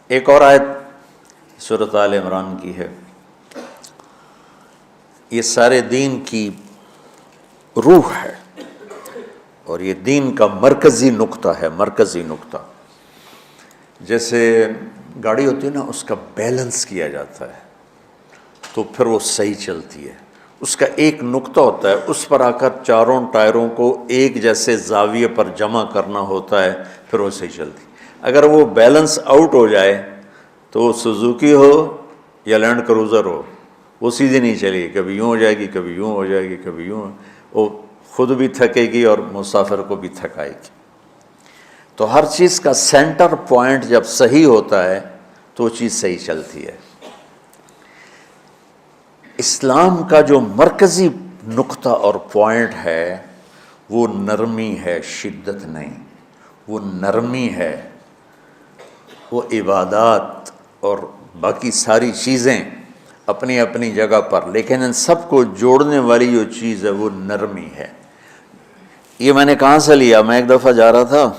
ایک اور آیت سورۃ آل عمران کی ہے، یہ سارے دین کی روح ہے اور یہ دین کا مرکزی نقطہ ہے، مرکزی نقطہ۔ جیسے گاڑی ہوتی ہے نا، اس کا بیلنس کیا جاتا ہے تو پھر وہ صحیح چلتی ہے۔ اس کا ایک نقطہ ہوتا ہے، اس پر آ کر چاروں ٹائروں کو ایک جیسے زاویے پر جمع کرنا ہوتا ہے، پھر وہ صحیح چلتی ہے۔ اگر وہ بیلنس آؤٹ ہو جائے تو وہ سوزوکی ہو یا لینڈ کروزر ہو، وہ سیدھی نہیں چلے گی، کبھی یوں ہو جائے گی، کبھی یوں ہو جائے گی، کبھی یوں، وہ خود بھی تھکے گی اور مسافر کو بھی تھکائے گی۔ تو ہر چیز کا سینٹر پوائنٹ جب صحیح ہوتا ہے تو وہ چیز صحیح چلتی ہے۔ اسلام کا جو مرکزی نقطہ اور پوائنٹ ہے وہ نرمی ہے، شدت نہیں، وہ نرمی ہے۔ وہ عبادات اور باقی ساری چیزیں اپنی اپنی جگہ پر، لیکن ان سب کو جوڑنے والی جو چیز ہے وہ نرمی ہے۔ یہ میں نے کہاں سے لیا؟ میں ایک دفعہ جا رہا تھا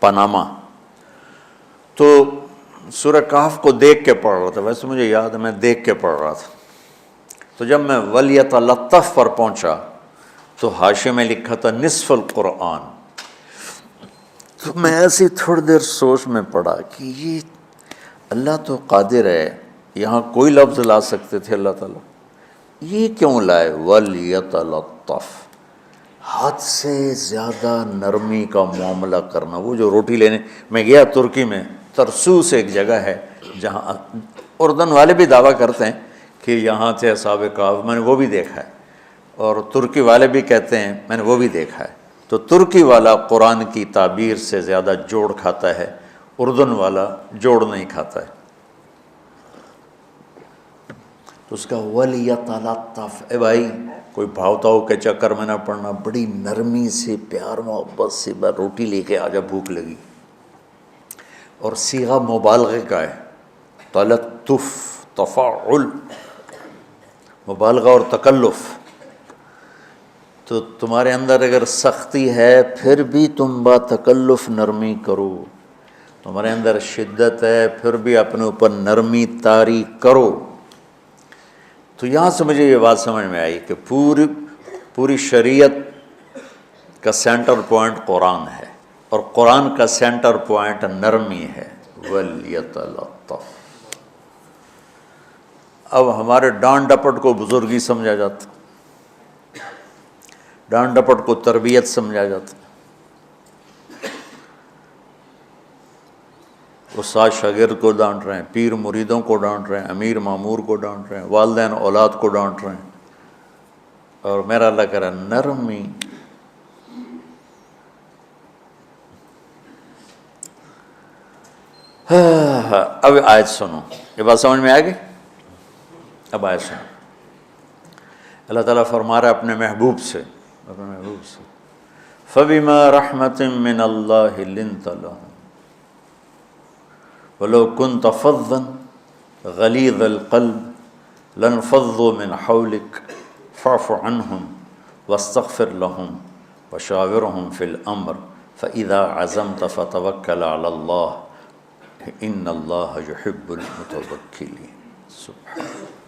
پاناما، تو سورہ کہف کو دیکھ کے پڑھ رہا تھا، ویسے مجھے یاد ہے میں دیکھ کے پڑھ رہا تھا۔ تو جب میں وَلْيَتَلَطَّفْ پر پہنچا تو حاشیے میں لکھا تھا نصف القرآن۔ تو میں ایسی تھوڑی دیر سوچ میں پڑا کہ یہ اللہ تو قادر ہے، یہاں کوئی لفظ لا سکتے تھے اللہ تعالیٰ، یہ کیوں لائے وَلْيَتَلَطَّفْ؟ حد سے زیادہ نرمی کا معاملہ کرنا۔ وہ جو روٹی لینے میں گیا ترکی میں، ترسوس ایک جگہ ہے جہاں اردن والے بھی دعویٰ کرتے ہیں کہ یہاں تھے اصحاب کہف، میں نے وہ بھی دیکھا ہے، اور ترکی والے بھی کہتے ہیں میں نے وہ بھی دیکھا ہے۔ تو ترکی والا قرآن کی تعبیر سے زیادہ جوڑ کھاتا ہے، اردن والا جوڑ نہیں کھاتا ہے۔ تو اس کا وَلْيَتَلَطَّفْ، اے بھائی کوئی بھاؤ تاؤ کے چکر میں نہ پڑنا، بڑی نرمی سے، پیار محبت سے، بس روٹی لے کے آجا، بھوک لگی۔ اور صیغہ مبالغے کا ہے، تلطف، تفاعل، مبالغہ اور تکلف۔ تو تمہارے اندر اگر سختی ہے پھر بھی تم با تکلف نرمی کرو، تمہارے اندر شدت ہے پھر بھی اپنے اوپر نرمی طاری کرو۔ تو یہاں سے مجھے یہ بات سمجھ میں آئی کہ پوری شریعت کا سینٹر پوائنٹ قرآن ہے، اور قرآن کا سینٹر پوائنٹ نرمی ہے، وَلْيَتَلَطَّفْ۔ اب ہمارے ڈانٹ ڈپٹ کو بزرگی سمجھا جاتا، ڈانٹ ڈپٹ کو تربیت سمجھا جاتا، استاد شاگرد کو ڈانٹ رہے ہیں، پیر مریدوں کو ڈانٹ رہے ہیں، امیر مامور کو ڈانٹ رہے ہیں، والدین اولاد کو ڈانٹ رہے ہیں، اور میرا اللہ کہہ رہا ہے نرمی۔ اب آیت سنو، یہ بات سمجھ میں آ گئی؟ اب آیت سنو، اللہ تعالیٰ فرما رہا ہے اپنے محبوب سے، فَبِمَا رَحْمَةٍ مِّنَ اللَّهِ لِنْتَ لَهُمْ وَلَوْ كُنْتَ فَظًّا غَلِيظَ الْقَلْبِ لَانفَضُّوا مِنْ حَوْلِكَ فَاعْفُ عَنْهُمْ وَاسْتَغْفِرْ لَهُمْ وَشَاوِرْهُمْ فِي الْأَمْرِ فَإِذَا عَزَمْتَ فَتَوَكَّلْ عَلَى اللَّهِ إِنَّ اللَّهَ يُحِبُّ الْمُتَوَكِّلِينَ۔ سبحان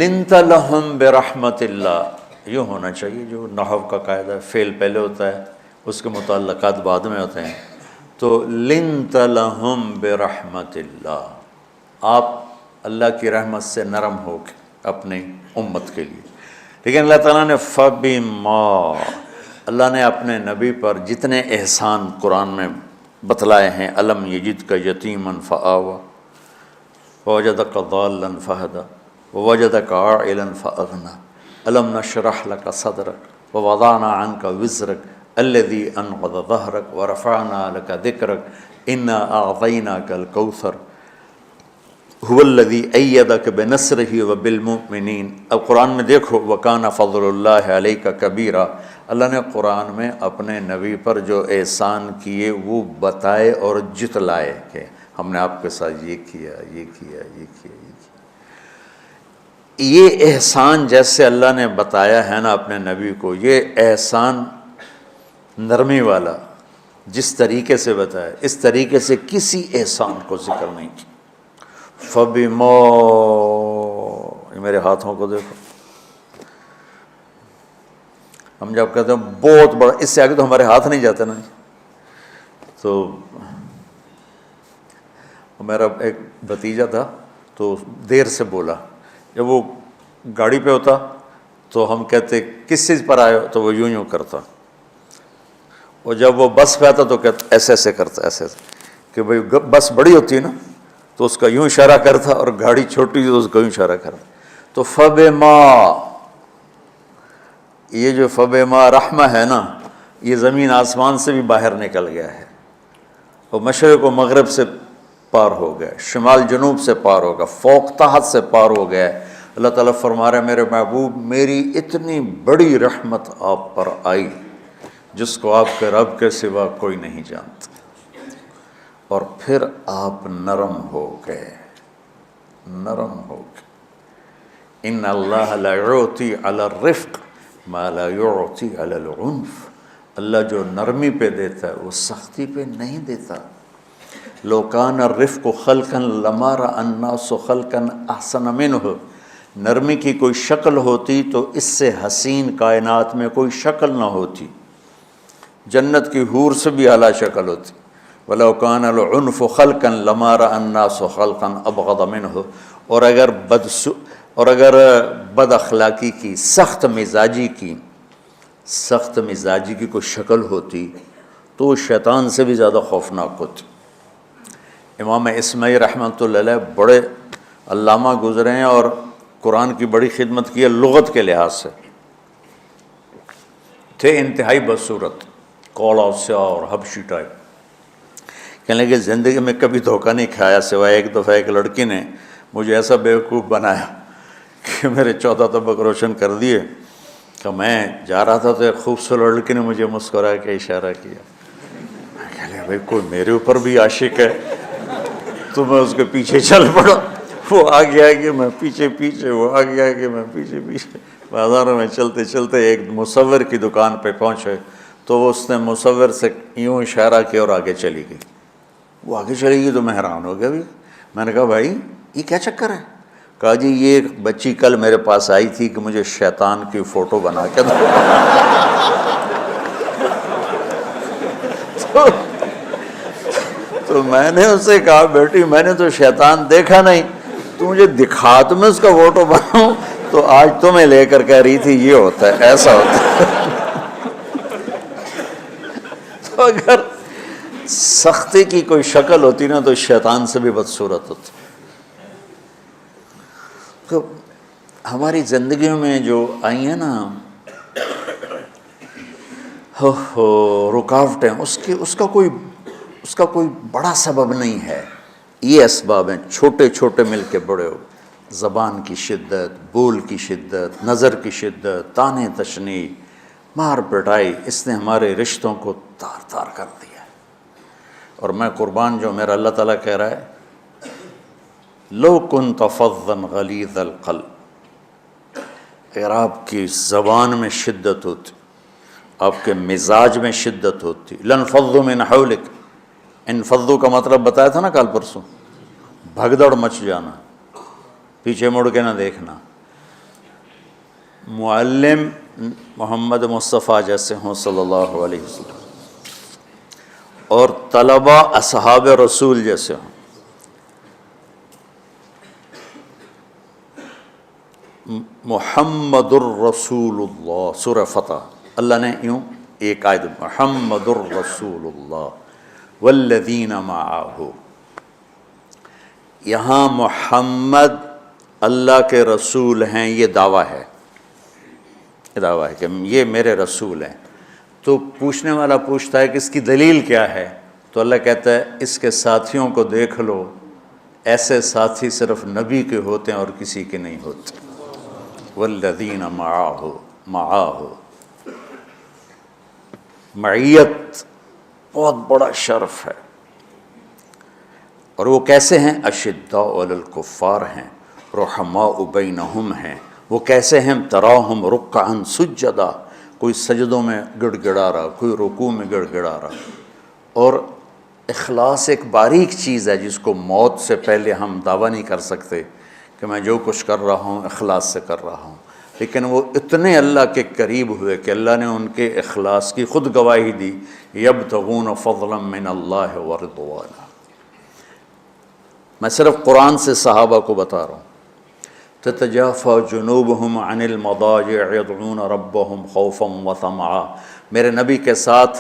لِنْتَ لَهُمْ بِرَحْمَةِ اللَّهِ، یوں ہونا چاہیے، جو نحو کا قاعدہ ہے، فعل پہلے ہوتا ہے، اس کے متعلقات بعد میں ہوتے ہیں۔ تو لِنْتَ لَهُمْ بِرَحْمَةِ اللَّهِ، آپ اللہ کی رحمت سے نرم ہو کے اپنی امت کے لیے۔ لیکن اللہ تعالیٰ نے فَبِمَا، اللہ نے اپنے نبی پر جتنے احسان قرآن میں بتلائے ہیں، أَلَمْ يَجِدْكَ يَتِيمًا فَآوَىٰ وَوَجَدَكَ ضَالًّا فَهَدَىٰ وَوَجَدَكَ عَائِلًا فَأَغْنَىٰ أَلَمْ نَشْرَحْ لَكَ صَدْرَكَ وَوَضَعْنَا عَنْكَ وِزْرَكَ الَّذِي أَنقَضَ ظَهْرَكَ وَرَفَعْنَا لَكَ ذِكْرَكَ إِنَّا أَعْطَيْنَاكَ الْكَوْثَرَ هُوَ الَّذِي أَيَّدَكَ بِنَصْرِهِ وَبِالْمُؤْمِنِينَ۔ اب قرآن میں دیکھو وَكَانَ فَضْلُ اللَّهِ عَلَيْكَ كَبِيرًا، اللہ نے قرآن میں اپنے نبی پر جو احسان کیے وہ بتائے اور جتلائے کہ ہم نے آپ کے ساتھ یہ کیا، یہ کیا، یہ کیا، یہ کیا۔ یہ احسان جیسے اللہ نے بتایا ہے نا اپنے نبی کو، یہ احسان نرمی والا، جس طریقے سے بتایا اس طریقے سے کسی احسان کو ذکر نہیں کیا۔ فَبِمَا، یہ میرے ہاتھوں کو دیکھو، ہم جب کہتے ہیں بہت بڑا، اس سے آگے تو ہمارے ہاتھ نہیں جاتے نا۔ تو میرا ایک بھتیجا تھا تو دیر سے بولا، جب وہ گاڑی پہ ہوتا تو ہم کہتے کس چیز پر آئے ہو، تو وہ یوں کرتا، اور جب وہ بس پہ آتا تو کہتا ایسے ایسے کرتا، ایسے ایسے، کہ بھئی بس بڑی ہوتی ہے نا تو اس کا یوں اشارہ کرتا، اور گاڑی چھوٹی تو اس کا یوں اشارہ کرتا۔ تو فَبِمَا، یہ جو فَبِمَا رحمہ ہے نا، یہ زمین آسمان سے بھی باہر نکل گیا ہے، اور مشرق و مغرب سے پار ہو گیا، شمال جنوب سے پار ہو گیا، فوق تحت سے پار ہو گیا ہے۔ اللہ تعالیٰ فرما رہا ہے میرے محبوب میری اتنی بڑی رحمت آپ پر آئی جس کو آپ کے رب کے سوا کوئی نہیں جانتا، اور پھر آپ نرم ہو گئے، نرم ہو گئے۔ ان اللہ لا یعطی علی الرفق ما لا یعطی علی العنف، اللہ جو نرمی پہ دیتا ہے وہ سختی پہ نہیں دیتا۔ لو کان الرفق خلقا لما رأى الناس خلقا احسن منہ، نرمی کی کوئی شکل ہوتی تو اس سے حسین کائنات میں کوئی شکل نہ ہوتی، جنت کی حور سے بھی اعلیٰ شکل ہوتی۔ وَلَوْ كَانَ الْعُنْفُ خَلْقًا لَمَا رَأَى النَّاسُ خَلْقًا أَبْغَضَ مِنْهُ، اور اگر بد اخلاقی کی، سخت مزاجی کی کوئی شکل ہوتی تو وہ شیطان سے بھی زیادہ خوفناک ہوتی۔ امام اسماعیل رحمۃ اللہ علیہ بڑے علامہ گزرے ہیں اور قرآن کی بڑی خدمت کی ہے لغت کے لحاظ سے، تھے انتہائی بدصورت، کولا سیاہ اور حبشی ٹائپ۔ کہنے لگے زندگی میں کبھی دھوکہ نہیں کھایا سوائے ایک دفعہ ایک لڑکی نے مجھے ایسا بیوقوف بنایا کہ میرے 14 طبق روشن کر دیے، کہ میں جا رہا تھا تو ایک خوبصورت لڑکی نے مجھے مسکرا کے اشارہ کیا، میں کہہ لیا بھائی کوئی میرے اوپر بھی عاشق ہے، تو میں اس کے پیچھے چل پڑا، وہ آگے آگے میں پیچھے پیچھے، وہ آگے آگے میں پیچھے پیچھے، بازاروں میں چلتے چلتے ایک مصور کی دکان پہ پہنچے تو اس نے مصور سے یوں اشارہ کیا اور آگے چلی گئی۔ وہ آگے چلی گئی تو میں حیران ہو گیا بھی، میں نے کہا بھائی یہ کیا چکر ہے؟ کہا جی یہ ایک بچی کل میرے پاس آئی تھی کہ مجھے شیطان کی فوٹو بنا کے دو۔ تو میں نے اس سے کہا بیٹی میں نے تو شیطان دیکھا نہیں، تو مجھے دکھا تو میں اس کا فوٹو بناؤں، تو آج تمہیں لے کر کہہ رہی تھی یہ ہوتا ہے ایسا ہوتا ہے۔ تو اگر سختی کی کوئی شکل ہوتی نا تو شیطان سے بھی بدصورت ہوتی۔ تو ہماری زندگیوں میں جو آئی ہیں نا رکاوٹیں، اس کا کوئی بڑا سبب نہیں ہے، یہ اسباب ہیں چھوٹے چھوٹے مل کے بڑے ہو، زبان کی شدت، بول کی شدت، نظر کی شدت، طعنے تشنیع، مار پٹائی، اس نے ہمارے رشتوں کو تار تار کر دیا۔ اور میں قربان جو میرا اللہ تعالیٰ کہہ رہا ہے لو کنت فظا غلیظ القلب، اگر آپ کی زبان میں شدت ہوتی، آپ کے مزاج میں شدت ہوتی، لانفضوا من حولک، انفضوا کا مطلب بتایا تھا نا کل پرسوں، بھگدڑ مچ جانا، پیچھے مڑ کے نہ دیکھنا۔ معلم محمد مصطفیٰ جیسے ہوں صلی اللہ علیہ وسلم، اور طلبہ اصحاب رسول جیسے ہوں، محمد الرسول اللہ، سورہ فتح اللہ نے یوں ایک آیت محمد الرسول اللہ والذین معہ، یہاں محمد اللہ کے رسول ہیں، یہ دعویٰ ہے، یہ دعویٰ ہے کہ یہ میرے رسول ہیں۔ تو پوچھنے والا پوچھتا ہے کہ اس کی دلیل کیا ہے، تو اللہ کہتا ہے اس کے ساتھیوں کو دیکھ لو، ایسے ساتھی صرف نبی کے ہوتے ہیں اور کسی کے نہیں ہوتے۔ والذین معاہ، معیت بہت بڑا شرف ہے۔ اور وہ کیسے ہیں؟ اشداء علی الکفار ہیں، رحماء بینہم ہیں۔ وہ کیسے ہیں؟ تراہم رکعا سجدا، کوئی سجدوں میں گڑ گڑا رہا، کوئی رکوع میں گڑ گڑا رہا، اور اخلاص ایک باریک چیز ہے جس کو موت سے پہلے ہم دعویٰ نہیں کر سکتے کہ میں جو کچھ کر رہا ہوں اخلاص سے کر رہا ہوں، لیکن وہ اتنے اللہ کے قریب ہوئے کہ اللہ نے ان کے اخلاص کی خود گواہی دی، یبتغون فضلا من اللہ ورضوانا۔ میں صرف قرآن سے صحابہ کو بتا رہا ہوں، تتجافى جنوبهم عن المضاجع يدعون ربهم خوفا وطمعا۔ میرے نبی کے ساتھ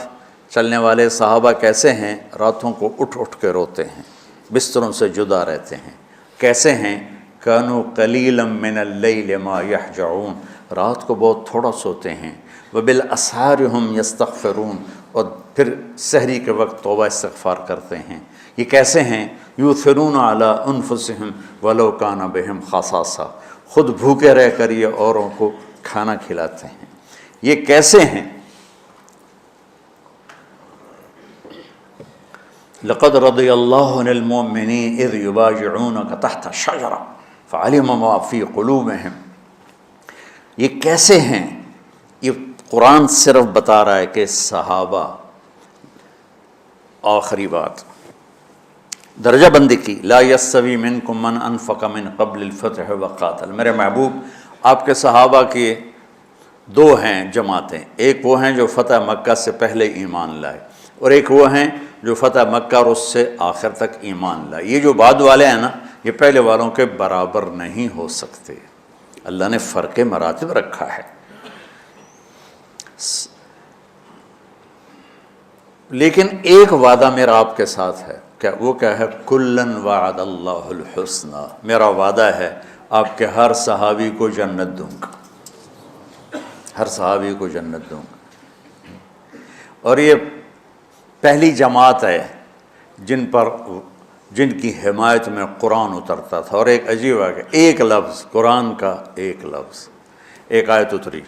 چلنے والے صحابہ کیسے ہیں؟ راتوں کو اٹھ اٹھ کے روتے ہیں، بستروں سے جدا رہتے ہیں۔ کیسے ہیں؟ كانوا قليلا من الليل ما يهجعون، رات کو بہت تھوڑا سوتے ہیں۔ وبالاسحار هم يستغفرون، اور پھر سحری کے وقت توبہ استغفار کرتے ہیں۔ یہ کیسے ہیں؟ یؤثرون علی انفسہم ولو کان بہم خصاصہ، خود بھوکے رہ کر یہ اوروں کو کھانا کھلاتے ہیں۔ یہ کیسے ہیں؟ لقد رضی اللہ عن المؤمنین اذ یبایعونک تحت الشجرہ فعلم ما فی قلوبہم۔ یہ کیسے ہیں؟ یہ قرآن صرف بتا رہا ہے کہ صحابہ، آخری بات درجہ بندی کی، لا یستوی منکم من انفق من قبل الفتح وقاتل۔ میرے محبوب، آپ کے صحابہ کے دو ہیں جماعتیں، ایک وہ ہیں جو فتح مکہ سے پہلے ایمان لائے، اور ایک وہ ہیں جو فتح مکہ اور اس سے آخر تک ایمان لائے۔ یہ جو بعد والے ہیں نا، یہ پہلے والوں کے برابر نہیں ہو سکتے، اللہ نے فرق مراتب رکھا ہے۔ لیکن ایک وعدہ میرا آپ کے ساتھ ہے، وہ کیا ہے؟ کلن وعد اللہ الحسنہ، میرا وعدہ ہے آپ کے ہر صحابی کو جنت دوں گا، ہر صحابی کو جنت دوں گا۔ اور یہ پہلی جماعت ہے جن کی حمایت میں قرآن اترتا تھا۔ اور ایک عجیب ہے کہ ایک لفظ قرآن کا، ایک لفظ، ایک آیت اتری،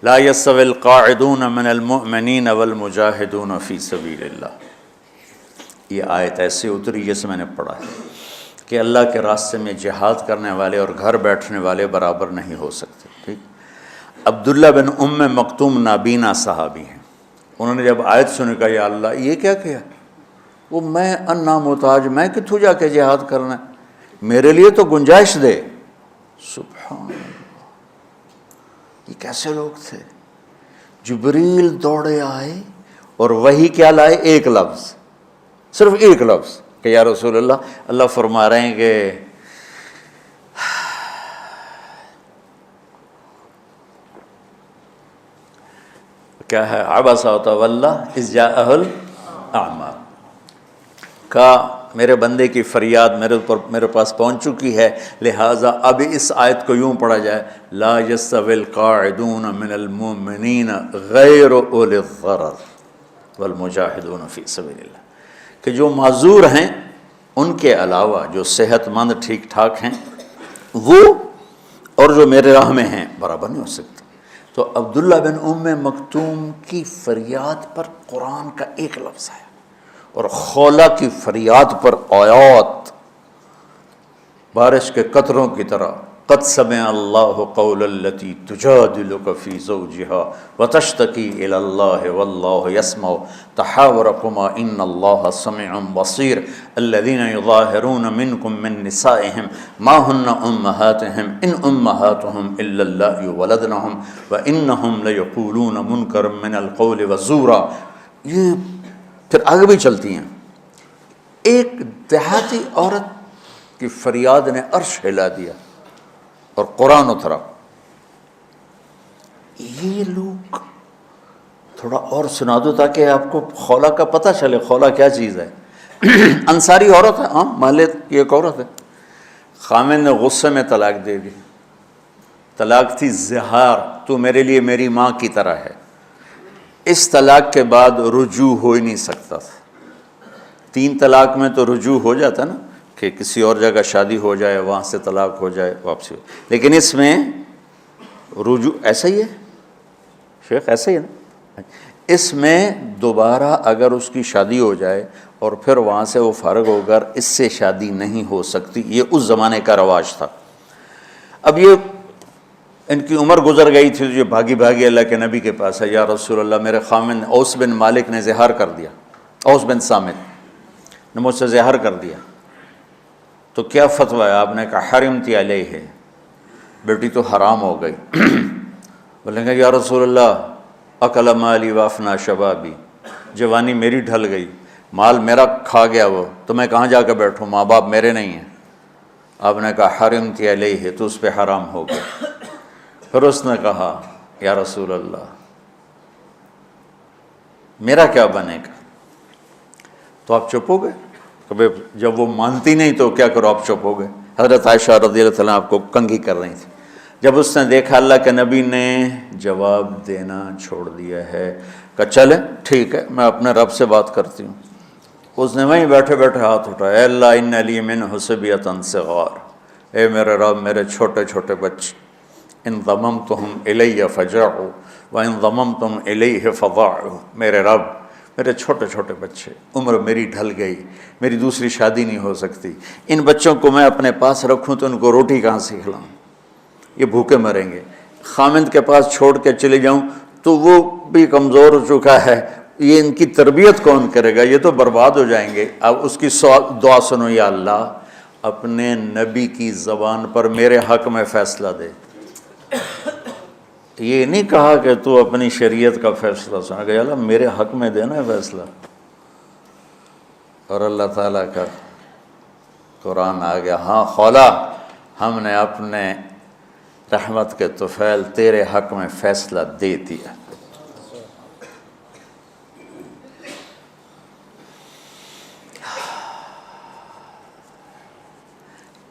لا یستوی القاعدون من المؤمنین والمجاہدون فی سبیل اللہ۔ یہ آیت ایسے اتری جیسے میں نے پڑھا ہے کہ اللہ کے راستے میں جہاد کرنے والے اور گھر بیٹھنے والے برابر نہیں ہو سکتے۔ ٹھیک، عبداللہ بن ام مکتوم نابینا صحابی ہیں، انہوں نے جب آیت سنی کہا یا اللہ یہ کیا کیا؟ وہ میں انا محتاج، میں کتوں جا کے جہاد کرنا ہے، میرے لیے تو گنجائش دے۔ سبحان اللہ، یہ کیسے لوگ تھے؟ جبریل دوڑے آئے اور وہی کیا لائے؟ ایک لفظ، صرف ایک لفظ کہ یا رسول اللہ، اللہ فرما رہے ہیں کہ کیا ہے؟ عبس وتولی اذ جاءہ الاعمی، کہا میرے بندے کی فریاد میرے پاس پہنچ چکی ہے، لہٰذا اب اس آیت کو یوں پڑھا جائے، لا یستوی القاعدون من المؤمنین غیر اولی الضرر والمجاہدون فی سبیل اللہ، کہ جو معذور ہیں ان کے علاوہ جو صحت مند ٹھیک ٹھاک ہیں وہ اور جو میرے راہ میں ہیں برابر نہیں ہو سکتے۔ تو عبداللہ بن ام مکتوم کی فریاد پر قرآن کا ایک لفظ ہے، اور خولہ کی فریاد پر آیات بارش کے قطروں کی طرح، قد سمع اللہ قول التی تجادلک فی زوجها وتشتکی الی اللہ واللہ یسمع تحاورکما ان اللہ سمیع بصیر الذین یظاہرون منکم من نسائہم ما ہن امہاتہم ان امہاتہم الا اللائي ولدنہم وانہم لیقولون منکرا من القول وزورا۔ یہ پھر آگے بھی چلتی ہیں۔ ایک دیہاتی عورت کی فریاد نے عرش ہلا دیا اور قرآن اترا۔ یہ لوگ تھوڑا اور سنا دو تاکہ آپ کو خولہ کا پتہ چلے، خولہ کیا چیز ہے۔ انصاری عورت ہے، ہاں محلے کی ایک عورت ہے، خامن نے غصے میں طلاق دے دی، طلاق تھی زہار، تو میرے لیے میری ماں کی طرح ہے۔ اس طلاق کے بعد رجوع ہو ہی نہیں سکتا تھا۔ 3 طلاق میں تو رجوع ہو جاتا نا، کہ کسی اور جگہ شادی ہو جائے، وہاں سے طلاق ہو جائے، واپسی ہو، لیکن اس میں رجوع ایسا ہی ہے شیخ، ایسا ہی ہے نا، اس میں دوبارہ اگر اس کی شادی ہو جائے اور پھر وہاں سے وہ فارغ ہو کر اس سے شادی نہیں ہو سکتی، یہ اس زمانے کا رواج تھا۔ اب یہ ان کی عمر گزر گئی تھی، جو بھاگی بھاگی اللہ کے نبی کے پاس ہے، یا رسول اللہ میرے خامن اوس بن مالک نے زہار کر دیا، اوس بن صامت نے مجھ سے زہر کر دیا، تو کیا فتویٰ ہے؟ آپ نے کہا حرمتی علیہ ہے، بیٹی تو حرام ہو گئی۔ بولیں گے یا رسول اللہ اکل مالی وافنا شبابی، جوانی میری ڈھل گئی، مال میرا کھا گیا وہ، تو میں کہاں جا کے بیٹھوں، ماں باپ میرے نہیں ہیں۔ آپ نے کہا حرمتی علیہ ہے، تو اس پہ حرام ہو گیا۔ پھر اس نے کہا یا رسول اللہ میرا کیا بنے گا؟ تو آپ چپ ہو گئے؟ کہ جب وہ مانتی نہیں تو کیا کرو، آپ چپ ہو گئے۔ حضرت عائشہ رضی اللہ عنہا آپ کو کنگھی کر رہی تھی۔ جب اس نے دیکھا اللہ کے نبی نے جواب دینا چھوڑ دیا ہے، کہ چلے ٹھیک ہے میں اپنے رب سے بات کرتی ہوں، اس نے وہیں بیٹھے بیٹھے ہاتھ اٹھایا، اے اللہ ان لی منہ صبیۃ صغار، اے میرے رب میرے چھوٹے چھوٹے بچے، ان ضممتہم الی فجعوا وان ضممتم الیہ فضاعوا، میرے رب میرے چھوٹے چھوٹے بچے، عمر میری ڈھل گئی، میری دوسری شادی نہیں ہو سکتی، ان بچوں کو میں اپنے پاس رکھوں تو ان کو روٹی کہاں سے کھلاؤں، یہ بھوکے مریں گے۔ خامند کے پاس چھوڑ کے چلے جاؤں تو وہ بھی کمزور ہو چکا ہے، یہ ان کی تربیت کون کرے گا، یہ تو برباد ہو جائیں گے۔ اب اس کی دعا سنو، یا اللہ اپنے نبی کی زبان پر میرے حق میں فیصلہ دے۔ یہ نہیں کہا کہ تو اپنی شریعت کا فیصلہ سنا، کہ اللہ میرے حق میں دینا ہے فیصلہ۔ اور اللہ تعالیٰ کا قرآن آ گیا، ہاں خولا ہم نے اپنے رحمت کے طفیل تیرے حق میں فیصلہ دے دیا۔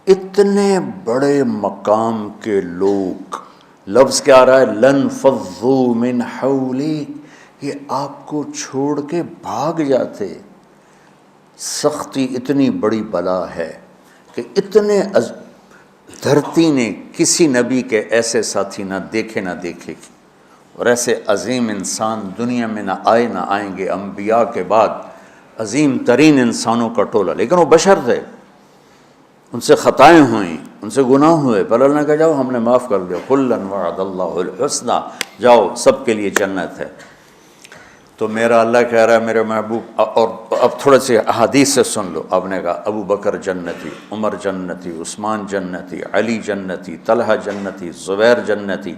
اتنے بڑے مقام کے لوگ، لفظ کیا آ رہا ہے، لن فضوا من حولک، یہ آپ کو چھوڑ کے بھاگ جاتے۔ سختی اتنی بڑی بلا ہے کہ اتنے دھرتی نے کسی نبی کے ایسے ساتھی نہ دیکھے گی، اور ایسے عظیم انسان دنیا میں نہ آئیں گے انبیاء کے بعد، عظیم ترین انسانوں کا ٹولہ، لیکن وہ بشر تھے، ان سے خطائیں ہوئیں، ان سے گناہ ہوئے، پر اللہ نے کہا جاؤ ہم نے معاف کر دیا، کلا وعد اللہ الحسنی، جاؤ سب کے لیے جنت ہے۔ تو میرا اللہ کہہ رہا ہے میرے محبوب، اور اب تھوڑے سے احادیث سے سن لو۔ آپ نے کہا ابو بکر جنتی، عمر جنتی، عثمان جنتی، علی جنتی، طلحہ جنتی، زبیر جنتی،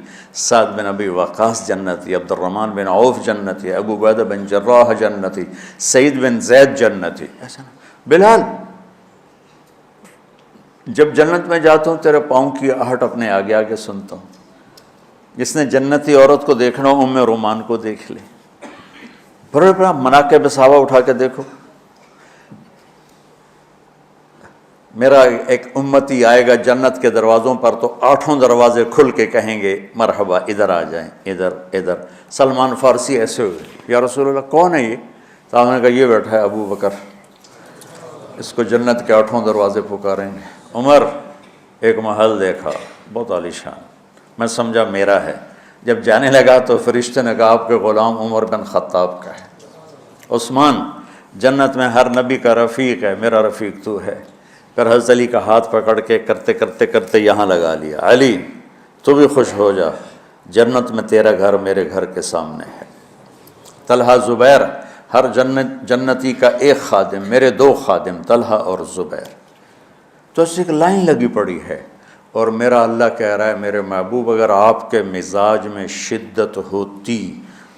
سعد بن ابی وقاص جنتی، عبد الرحمن بن عوف جنتی، ابو عبیدہ بن جراح جنتی، سعید بن زید جنتی، ایسا نا بلال جب جنت میں جاتا ہوں تیرے پاؤں کی آہٹ اپنے آگے آگے سنتا ہوں۔ جس نے جنتی عورت کو دیکھنا ہو ام رومان کو دیکھ لے، بڑے بڑا مناقب صحابہ اٹھا کے دیکھو۔ میرا ایک امتی آئے گا جنت کے دروازوں پر تو 8 دروازے کھل کے کہیں گے مرحبا ادھر آ جائیں، ادھر ادھر۔ سلمان فارسی ایسے ہوئے، یا رسول اللہ کون ہے یہ؟ تو آپ نے کہا یہ بیٹھا ہے ابو بکر، اس کو جنت کے 8 دروازے پکاریں گے۔ عمر ایک محل دیکھا بہت عالیشان، میں سمجھا میرا ہے۔ جب جانے لگا تو فرشتے نے کہا آپ کے غلام عمر بن خطاب کا ہے۔ عثمان جنت میں ہر نبی کا رفیق ہے، میرا رفیق تو ہے۔ پھر حضرت علی کا ہاتھ پکڑ کے کرتے یہاں لگا لیا، علی تو بھی خوش ہو جا، جنت میں تیرا گھر میرے گھر کے سامنے ہے۔ طلحہ زبیر، ہر جنتی کا ایک خادم، میرے 2 خادم طلحہ اور زبیر۔ تو اس ایک لائن لگی پڑی ہے، اور میرا اللہ کہہ رہا ہے میرے محبوب اگر آپ کے مزاج میں شدت ہوتی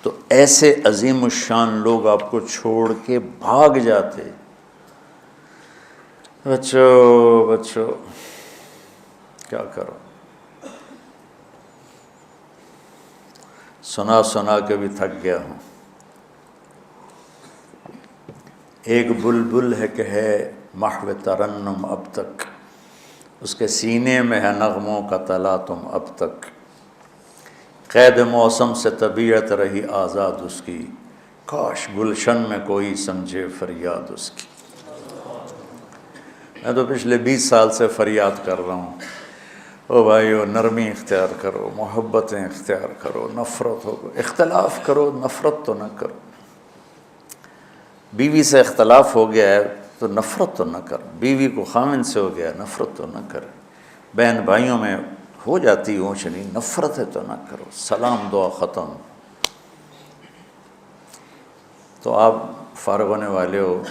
تو ایسے عظیم الشان لوگ آپ کو چھوڑ کے بھاگ جاتے۔ بچو کیا کرو، سنا کے بھی تھک گیا ہوں۔ ایک بلبل ہے کہ ہے محو ترنم اب تک، اس کے سینے میں ہے نغموں کا تلاطم اب تک، قید موسم سے طبیعت رہی آزاد اس کی، کاش گلشن میں کوئی سمجھے فریاد اس کی۔ میں تو پچھلے 20 سال سے فریاد کر رہا ہوں، او بھائیو نرمی اختیار کرو، محبتیں اختیار کرو، نفرت ہو، اختلاف کرو، نفرت تو نہ کرو۔ بیوی سے اختلاف ہو گیا ہے تو نفرت تو نہ کر، بیوی کو خامن سے ہو گیا نفرت تو نہ کر، بہن بھائیوں میں ہو جاتی اونچ نہیں، نفرت ہے تو نہ کرو، سلام دعا ختم۔ تو آپ فارغ ہونے والے ہو،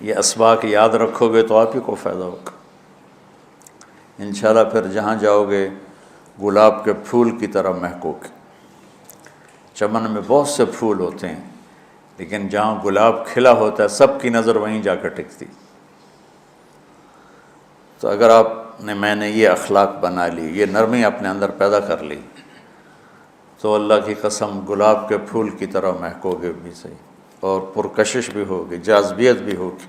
یہ اسباق یاد رکھو گے تو آپ ہی کو فائدہ ہوگا انشاءاللہ۔ پھر جہاں جاؤ گے گلاب کے پھول کی طرح مہکو گے۔ چمن میں بہت سے پھول ہوتے ہیں، لیکن جہاں گلاب کھلا ہوتا ہے سب کی نظر وہیں جا کر ٹکتی۔ تو اگر میں نے یہ اخلاق بنا لی، یہ نرمی اپنے اندر پیدا کر لی، تو اللہ کی قسم گلاب کے پھول کی طرح مہکو گے بھی صحیح، اور پرکشش بھی ہوگی، جاذبیت بھی ہوگی۔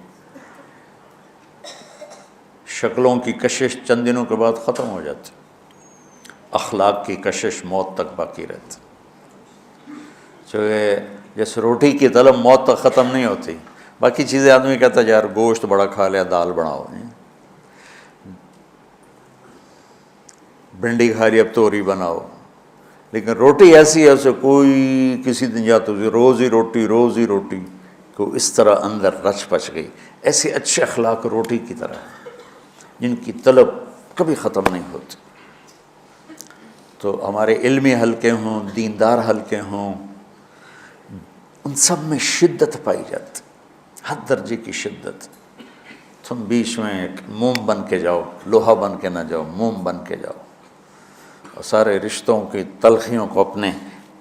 شکلوں کی کشش چند دنوں کے بعد ختم ہو جاتی، اخلاق کی کشش موت تک باقی رہتی۔ جیسے روٹی کی طلب موت تک ختم نہیں ہوتی، باقی چیزیں آدمی کہتا ہے یار گوشت بڑا کھا لیا، دال بناؤ، بھنڈی کھا لی اب توری بناؤ، لیکن روٹی ایسی ہے اسے کوئی کسی دن جاتا روز ہی روٹی کو اس طرح اندر رچ پچ گئی۔ ایسے اچھے اخلاق روٹی کی طرح جن کی طلب کبھی ختم نہیں ہوتی۔ تو ہمارے علمی حلقے ہوں، دیندار حلقے ہوں، ان سب میں شدت پائی جاتی، ہر درجے کی شدت۔ تم بیچ میں ایک موم بن کے جاؤ، لوہا بن کے نہ جاؤ، موم بن کے جاؤ، اور سارے رشتوں کی تلخیوں کو اپنے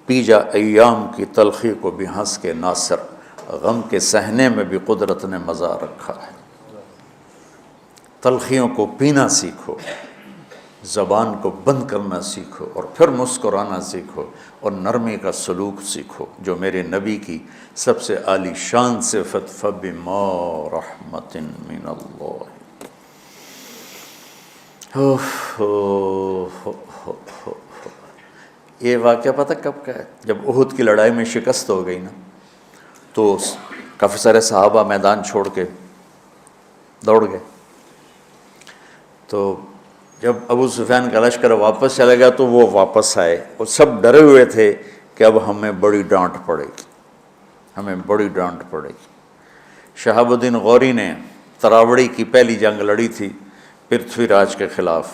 پی جا، ایام کی تلخی کو بھی ہنس کے ناصر، غم کے سہنے میں بھی قدرت نے مزہ رکھا ہے۔ تلخیوں کو پینا سیکھو، زبان کو بند کرنا سیکھو، اور پھر مسکرانا سیکھو، اور نرمی کا سلوک سیکھو، جو میرے نبی کی سب سے عالی شان صفت فَبِمَا رَحْمَةٍ مِّنَ اللَّهِ۔ یہ واقعہ پتہ کب کا ہے؟ جب احد کی لڑائی میں شکست ہو گئی نا، تو کافی سارے صحابہ میدان چھوڑ کے دوڑ گئے۔ تو جب ابو سفیان کا لشکر واپس چلا گیا تو وہ واپس آئے، اور سب ڈرے ہوئے تھے کہ اب ہمیں بڑی ڈانٹ پڑے گی، ہمیں بڑی ڈانٹ پڑے گی۔ شہاب الدین غوری نے تراوڑی کی پہلی جنگ لڑی تھی پرتھوی راج کے خلاف۔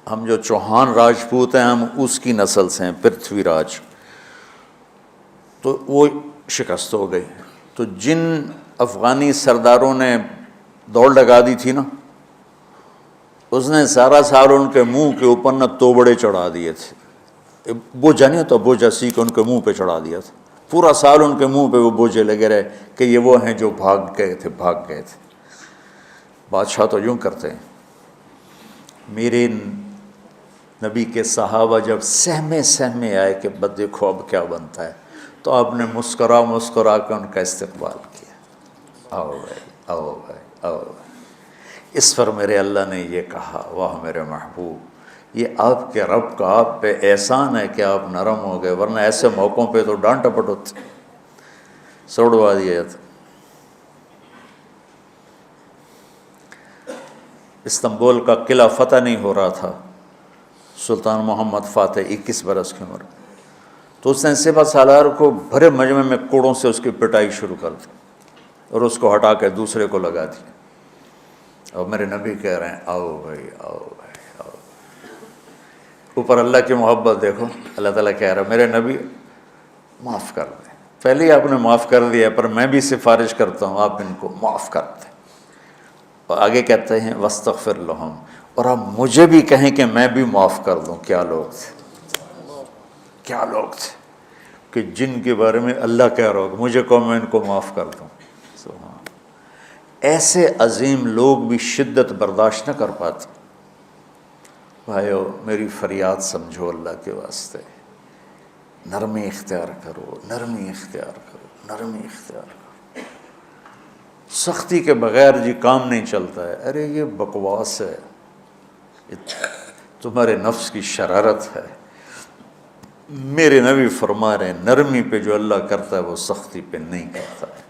ہم جو چوہان راجپوت ہیں ہم اس کی نسل سے ہیں، پرتھوی راج، تو وہ شکست ہو گئی۔ تو جن افغانی سرداروں نے دوڑ لگا دی تھی نا، اس نے سارا سال ان کے منہ کے اوپر نہ توبڑے چڑھا دیے تھے، بوجھا نہیں ہوتا، بوجھا سیکھ ان کے منہ پہ چڑھا دیا تھا، پورا سال ان کے منہ پہ وہ بوجھے لگے رہے کہ یہ وہ ہیں جو بھاگ گئے تھے۔ بادشاہ تو یوں کرتے ہیں۔ میرے نبی کے صحابہ جب سہمے آئے کہ بس دیکھو اب کیا بنتا ہے، تو آپ نے مسکرا کے ان کا استقبال کیا، آؤ بھائی آؤ بھائی آؤ بھائی۔ اس پر میرے اللہ نے یہ کہا، واہ میرے محبوب، یہ آپ کے رب کا آپ پہ احسان ہے کہ آپ نرم ہو گئے، ورنہ ایسے موقعوں پہ تو ڈانٹ ٹپٹ ہوتی، سوڑوا دیا جاتا۔ استنبول کا قلعہ فتح نہیں ہو رہا تھا، سلطان محمد فاتح 21 برس کی عمر، تو اس نے سپہ سالار کو بھرے مجمع میں کوڑوں سے اس کی پٹائی شروع کر دی، اور اس کو ہٹا کے دوسرے کو لگا دیا۔ اور میرے نبی کہہ رہے ہیں آؤ بھائی آؤ بھائی آؤ۔ اوپر اللہ کی محبت دیکھو، اللہ تعالیٰ کہہ رہا ہے میرے نبی معاف کر دیں، پہلے ہی آپ نے معاف کر دیا، پر میں بھی سفارش کرتا ہوں آپ ان کو معاف کر دیں۔ اور آگے کہتے ہیں وَاسْتَغْفِرْ لَهُمْ، اور آپ مجھے بھی کہیں کہ میں بھی معاف کر دوں۔ کیا لوگ تھے کہ جن کے بارے میں اللہ کہہ رہا ہو مجھے کہو میں ان کو معاف کر دوں۔ ایسے عظیم لوگ بھی شدت برداشت نہ کر پاتے۔ بھائیو میری فریاد سمجھو اللہ کے واسطے، نرمی اختیار کرو، نرمی اختیار کرو، نرمی اختیار کرو۔ سختی کے بغیر جی کام نہیں چلتا ہے، ارے یہ بکواس ہے، تمہارے نفس کی شرارت ہے۔ میرے نبی فرما رہے ہیں نرمی پہ جو اللہ کرتا ہے وہ سختی پہ نہیں کرتا ہے۔